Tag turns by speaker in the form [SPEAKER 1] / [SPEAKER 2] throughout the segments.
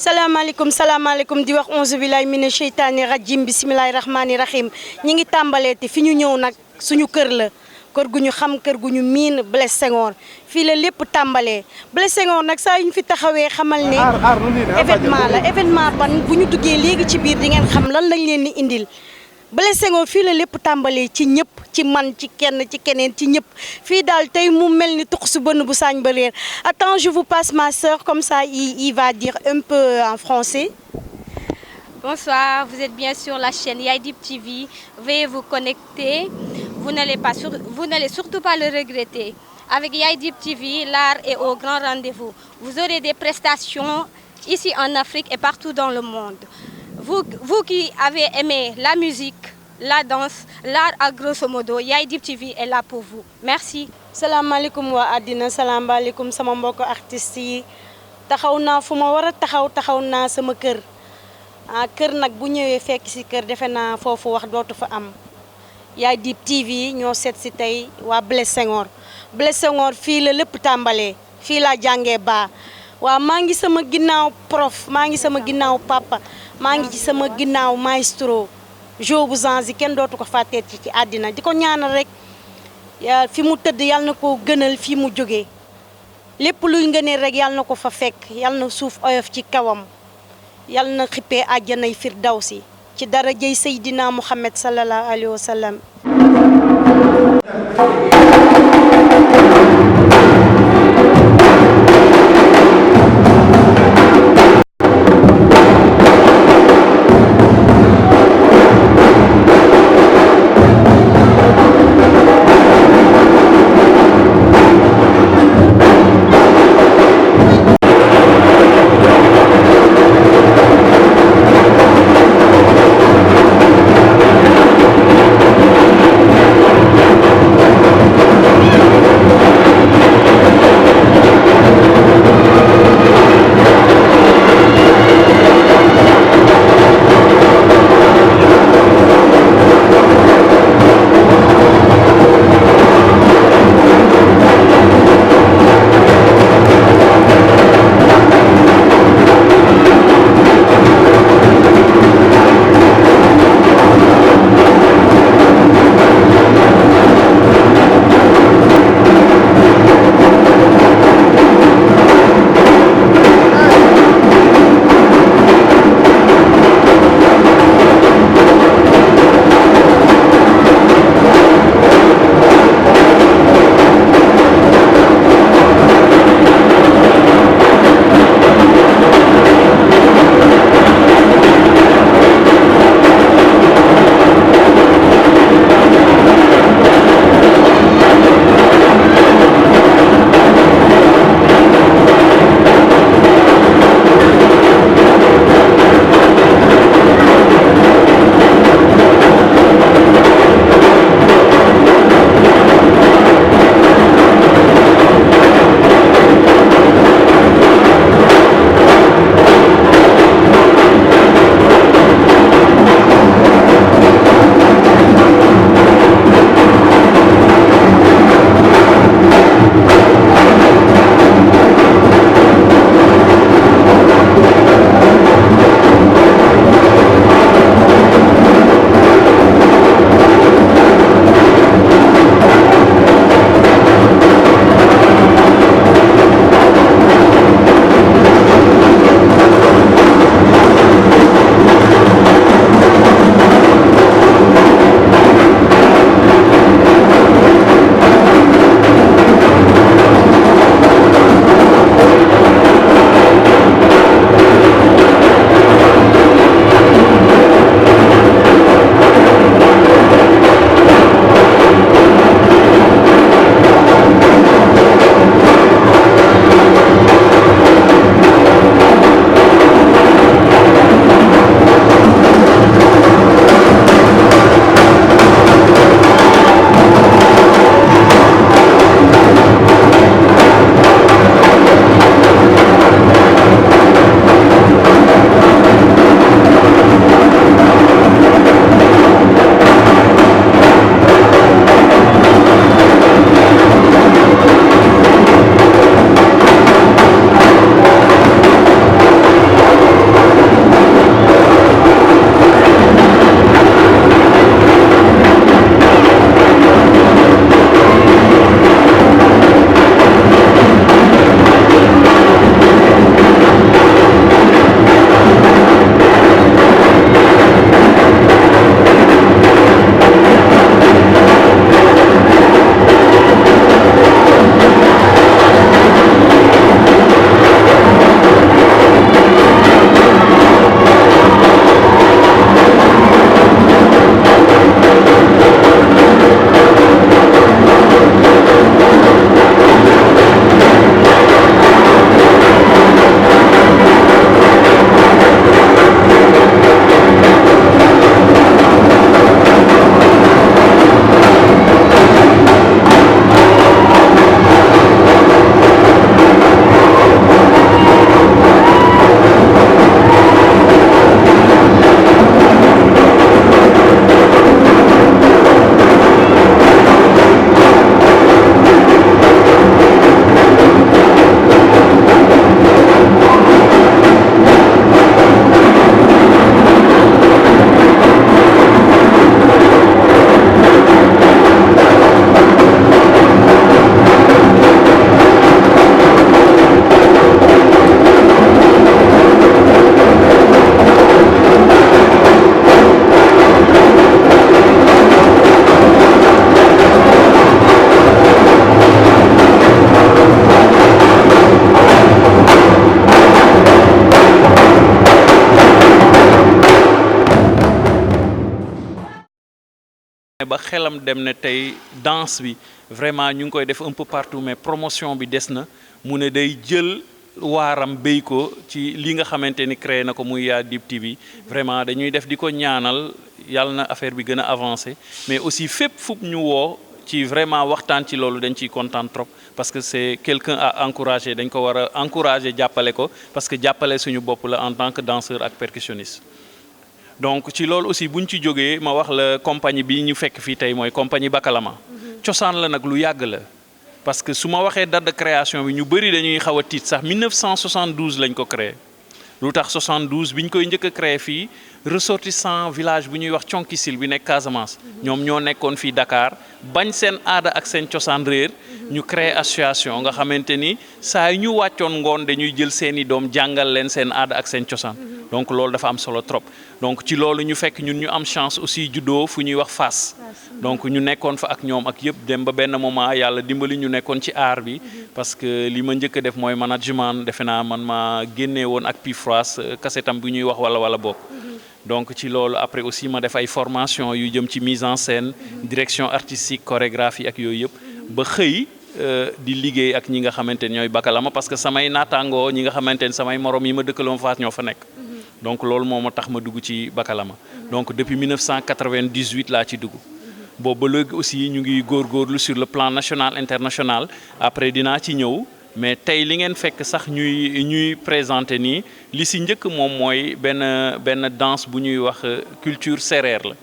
[SPEAKER 1] salaamaaleykum di wax onze billahi mina sheytaani rajim bisimilahi rahmaani rahim ñi ngi tàmbalee te fi ñu ñëw nag suñu kër la kër gu ñu xam kër gu ñu miin Blaise Senghor fii la lépp tàmbalee Blaise Senghor nag saa yu ñu fi taxawee xamal ne événement ban bu ñu duggee léegi ci biir di ngeen xam lan lañ leen di indil Blaise Senghor fii la lépp tàmbalee ci ñëpp ci man ci kenn ci keneen ci ñëpp fii daal tey mu mel ni tux su bënn bu saañ ba réer. Attends, je vous passe ma sœur comme ça il va dire un peu en français.
[SPEAKER 2] Bonsoir, vous êtes bien sur la chaîne Yaye-Dib TV. Veuillez vous connecter, vous n'allez surtout pas le regretter. Avec Yaye-Dib TV, l'art est au grand rendez-vous. Vous aurez des prestations ici en Afrique et partout dans le monde. Vous qui avez aimé la musique, la danse, l'art à grosso modo, Yaye-Dib TV est là pour vous. Merci.
[SPEAKER 1] salaamaaleykum waa àddina salaamaaleykum sama mbokk artistes yi taxaw naa fu ma war a taxaw naa sama kër kër nag bu ñëwee fekk ci kër defe naa foofu wax dootu fa am Yaye-Dib TV ñoo seet ci tey waa Blaise Senghor. Blaise Senghor fii la lépp tàmbalee fii laa jàngee baa waaw maa ngi sama ginnaaw prof maa ngi sama ginnaaw papa maa ngi ci sama ginnaaw maestro Jo bu Zanzi kenn dootu ko fàtteet ci àddina di ko ñaanal rek fi mu tëdd yàlla na ko gënal fi mu jógee lépp luy ngëneel rek yàlla na ko fa fekk yàlla na suuf oyof ci kawam yàlla na xippee àjjanay firdawsi ci darajay Seydina Muhammad sallallahu alayhi wa sallam.
[SPEAKER 3] ba xelam dem ne tey danse bi vraiment ñu ngi koy def un peu partout mais promotion bi des na mu ne day jël waaram béy ko ci li nga xamante ni créé na ko muy Yaay-Dib TV vraiment dañuy def di ko ñaanal yàlla na affaire bi gën a avancé mais aussi fépp fu ñu woo ci vraiment waxtaan ci loolu dañ ciy kontaan trop parce que c'est quelqu'un à encourager dañ ko war a encourager jàppale ko parce que jàppale suñu bopp la en tant que danseur ak percussionniste. donc ci loolu aussi buñ ci jógee ma wax la compagnie bi ñu fekk fii tey mooy compagnie Bakalama cosaan la nag lu yàgg la parce que su ma waxee date de création bi ñu bëri dañuy xaw a tiit sax 1972 lañ ko créé lu tax 72 bi ñu koy njëkk a créé fii ressortissant village bu ñuy wax Thionkisil bi nekk Casamance ñoom ñoo nekkoon fii Dakar bañ seen aada ak seen cosaan réer ñu créé association nga xamante ni saa yu ñu wàccoon ngoon dañuy jël seeni doom jàngal leen seen aada ak seen cosaan donc loolu dafa am solo trop donc ci loolu ñu fekk ñun ñu am chance aussi juddoo fu ñuy wax Fass donc ñu nekkoon fa ak ñoom ak yëpp dem ba benn moment yàlla dimbali ñu nekkoon ci art bi parce que li ma njëkk a def mooy management defe naa man ma génnee woon ak Pifras kasetam bu ñuy wax wala bokk donc ci loolu après aussi ma def ay formation yu jëm ci mise en scène direction artistique chorégraphie ak yooyu yëpp ba xëy di liggéey ak ñi nga xamante ni ñooy Bakalama parce que samay naataangoo ñi nga xamante ni samay morom yi ma dëkkaloon Fass ñoo fa nekk donc loolu moo ma tax ma dugg ci Bakalama donc depuis 1998 laa ci dugg boobu ba léegi aussi ñu ngi góorgóorlu sur le plan national international après dinaa ci ñëw mais tey li ngeen fekk sax ñuy présenter nii li si njëkk moom mooy benn danse bu ñuy wax culture sérère la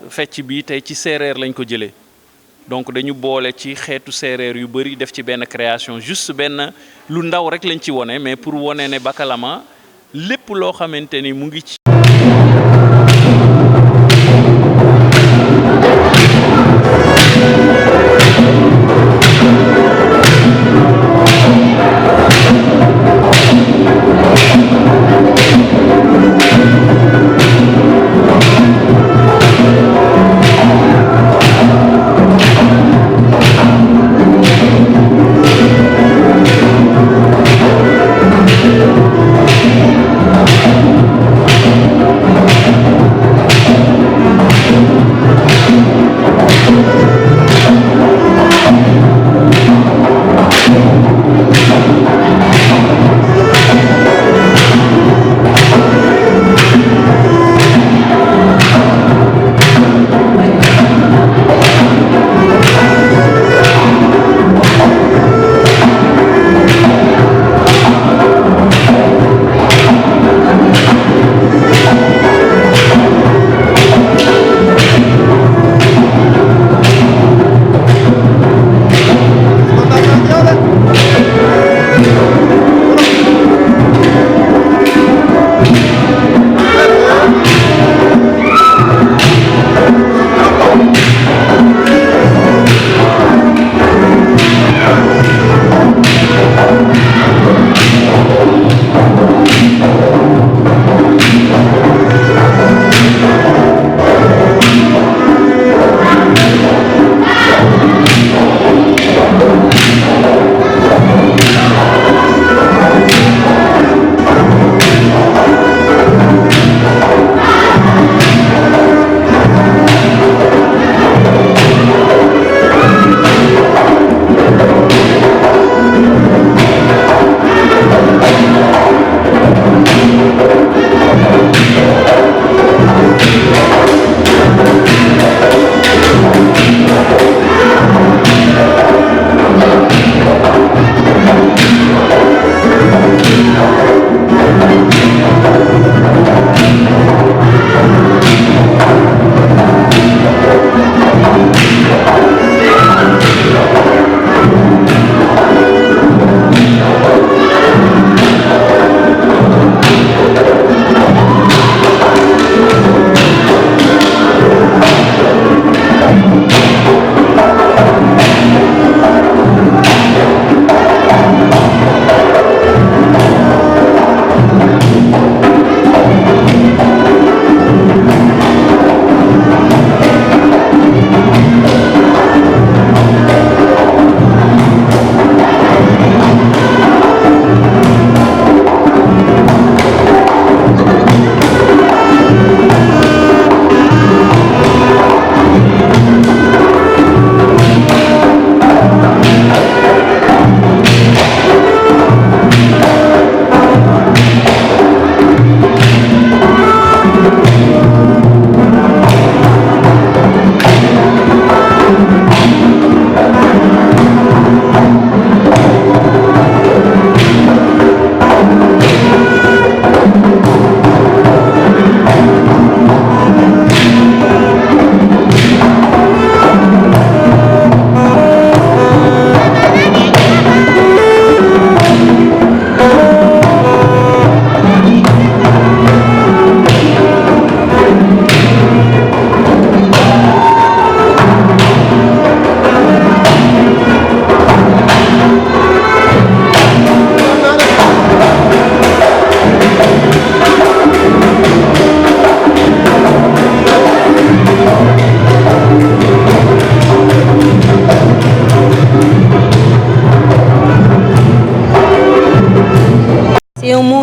[SPEAKER 3] fecc bi tey ci séeréer lañ ko jëlee donc dañu boole ci xeetu séeréer yu bëri def ci benn création juste benn lu ndaw rek lañ ci wone mais pour wone ne Bakalama lépp loo xamante ni mu ngi ci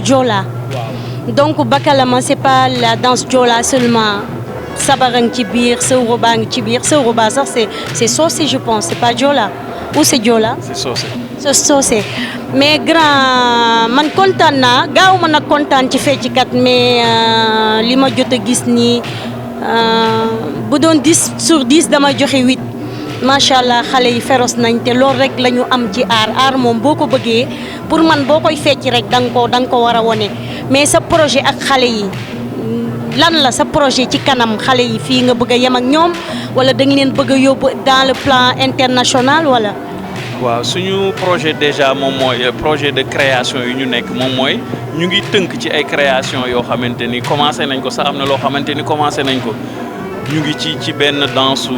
[SPEAKER 1] Joola. Donc bakalama c'est pas la danse Joola seulement. Sabarang ci biir sewroba ngi ci biir sewroba sax c'est Socé je pense, c'est pas Joola ou c'est Joola.
[SPEAKER 3] c'est Socé.
[SPEAKER 1] c'est Socé mais grand man kontaan naa gaaw ma nag kontaan ci fecckat mais li ma jot a gis nii bu doon 10 sur 10 dama joxe 8 macha allah xale yi féroce nañ te loolu rek la ñu am ci aar moom boo ko bëggee pour man boo koy fecc rek da nga ko war a wone mais sa projet ak xale yi lan la sa projet ci kanam xale yi fii nga bëgg a yem ak ñoom wala da nga leen bëgg a yóbbu dans le plan international wala.
[SPEAKER 3] waaw suñu projet déjà moom mooy projet de création yu ñu nekk moom mooy ñu ngi tënk ci ay création yoo xamante ni commencé nañ ko sax am na loo xamante ni commencé nañ ko ñu ngi ci benn danse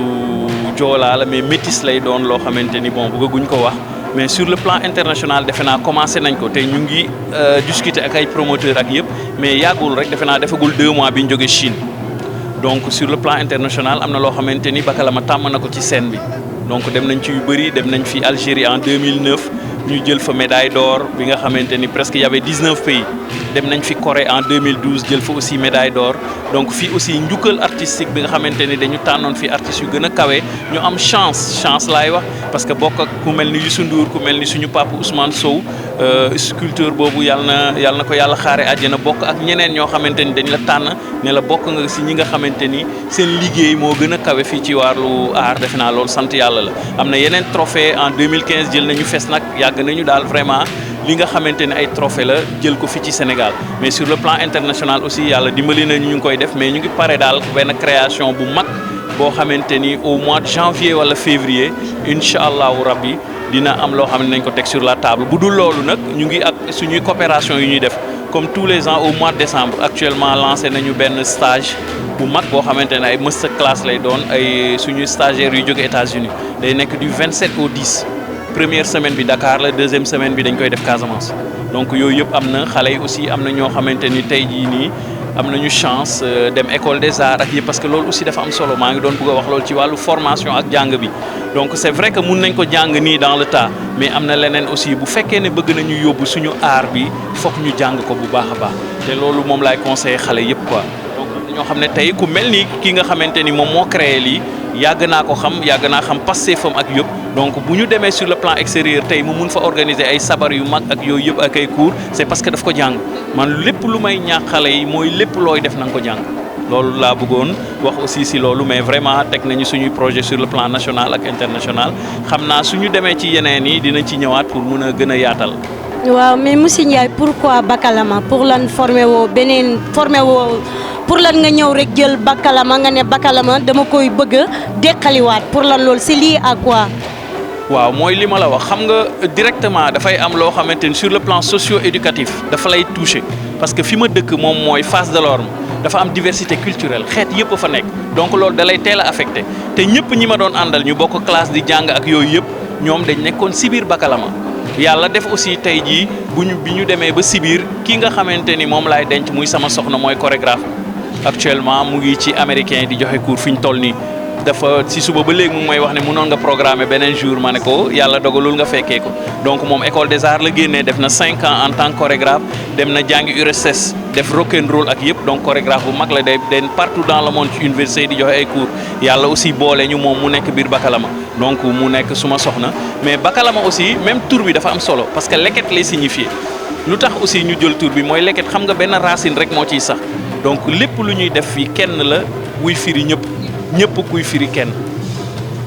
[SPEAKER 3] Joola la mais métis lay doon loo xamante ni bon bëgguñ ko wax mais sur le plan international defe naa commencé nañ ko te ñu ngi discuter ak ay promoteurs ak yëpp mais yàggul rek defe naa defagul 2 mois bi ñu jógee Chine donc sur le plan international am na loo xamante ni bakalama tàmm na ko ci scène bi. donc dem nañ ci yu bëri dem nañ fi Algérie en 2009 ñu jël fa médaille d'or bi nga xamante ni presque y avait 19 pays dem nañ fi Corée en 2012 jël fa aussi médaille d'or donc fii aussi njukkal artistique bi nga xamante ni dañu tànnoon fi artistes yu gën a kawe ñu am chance laay wax parce que bokk ak ku mel ni Youssou Ndour ku mel ni suñu papa Ousmane Sow sculpteur boobu yàlla na ko yàlla xaare àjjana bokk ak ñeneen ñoo xamante ni dañ la tànn ne la bokk nga si ñi nga xamante ni seen liggéey moo gën a kawe fii ci wàllu art defe naa loolu sant yàlla la am na yeneen trophée en 2015 jël nañu FESNAC yàgg nañu daal vraiment li nga xamante ne ay trophée la jël ko fi ci Sénégal mais sur le plan international aussi yàlla dimbali nañu ñu ngi koy def mais ñu ngi pare daal benn création bu mag boo xamante ni au mois de janvier wala février incha allahu rabbi dina am loo xam ne nañ ko teg sur la table bu dul loolu nag ñu ngi ak suñuy coopération yu ñuy def comme tous les ans au mois de décembre actuellement lancé nañu benn stage bu mag boo xamante ne ay master class lay doon ay suñuy stagiaires yu jóge États-Unis day nekk du 27 au 10 première semaine bi Dakar la deuxième semaine bi dañ koy def Casamance donc yooyu yëpp am na xale yi aussi am na ñoo xamante ni tey jii nii am nañu chance dem école des arts ak yëpp parce que loolu aussi dafa am solo maa ngi doon bëgg a wax loolu ci wàllu formation ak jàng bi donc c'est vrai que mun nañ ko jàng nii dans le tas mais am na leneen aussi bu fekkee ne bëgg nañu yóbbu suñu art bi fokk ñu jàng ko bu baax a baax te loolu moom laay conseiller xale yëpp quoi donc ñoo xam ne tey ku mel ni ki nga xamante ni moom moo créé lii yàgg naa ko xam yàgg naa xam passé fam ak yëpp donc bu ñu demee sur le plan extérieur tey mu mun fa organiser ay sabar yu mag ak yooyu yëpp ak ay cours c'est parce que daf ko jàng man lépp lu may ñaax xale yi mooy lépp looy def na nga ko jàng loolu laa bëggoon wax aussi si loolu mais vraiment teg nañu suñuy projet sur le plan national ak international xam naa suñu demee ci yeneen yi dinañ ci ñëwaat pour mun a gën a yaatal.
[SPEAKER 1] waaw mais monsieur Ndiaye pourquoi bakalama pour lan formé woo pour lan nga ñëw rek jël bakalama nga ne bakalama dama koy bëgg a deqaliwaat pour lan loolu c'est lié à quoi.
[SPEAKER 3] waaw mooy li ma la wax xam nga directement dafay am loo xamante ni sur le plan socio-éducatif dafa lay toucher parce que fi ma dëkk moom mooy Fass Delorme dafa am diversité culturelle xeet yëpp fa nekk donc loolu da lay teel a affecté te ñëpp ñi ma doon àndal ñu bokk classe di jàng ak yooyu yëpp ñoom dañ nekkoon si biir bakalama yàlla def aussi tey jii bi ñu demee ba si biir ki nga xamante ni moom laay denc muy sama soxna mooy chorégraphe actuellement mu ngi ci américain di joxe cours fi ñu toll nii dafa si suba ba léegi mu ngi may wax ne mënoon nga programmer beneen jour ma ne ko yàlla dogalul nga fekkee ko donc moom école des arts la génnee def na 5 ans en tant que chorégraphe dem na jàngi URSS def rock and roll ak yëpp donc chorégraphe bu mag la day den partout dans le monde ci université di joxe ay cours yàlla aussi boole ñu moom mu nekk biir bakalama donc mu nekk suma soxna mais bakalama aussi même tur bi dafa am solo parce que leket lay signifier lu tax aussi ñu jël tur bi mooy leket xam nga benn racine rek moo ciy sax donc lépp lu ñuy def fii kenn la wuy firi ñëpp kuy firi kenn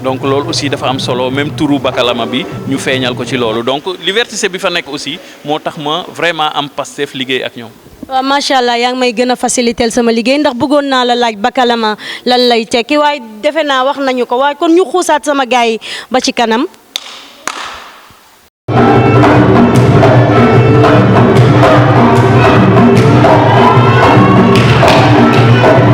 [SPEAKER 3] donc loolu aussi dafa am solo même turu bakalama bi ñu feeñal ko ci loolu donc liberté bi fa nekk aussi moo tax ma vraiment am Pastef liggéey ak ñoom.
[SPEAKER 1] waaw macha allah yaa ngi may gën a faciliter sama liggéey ndax bëggoon naa la laaj bakalama lan lay tekki waaye defe naa wax nañu ko waaye kon ñu xuusaat sama gars yi ba ci kanam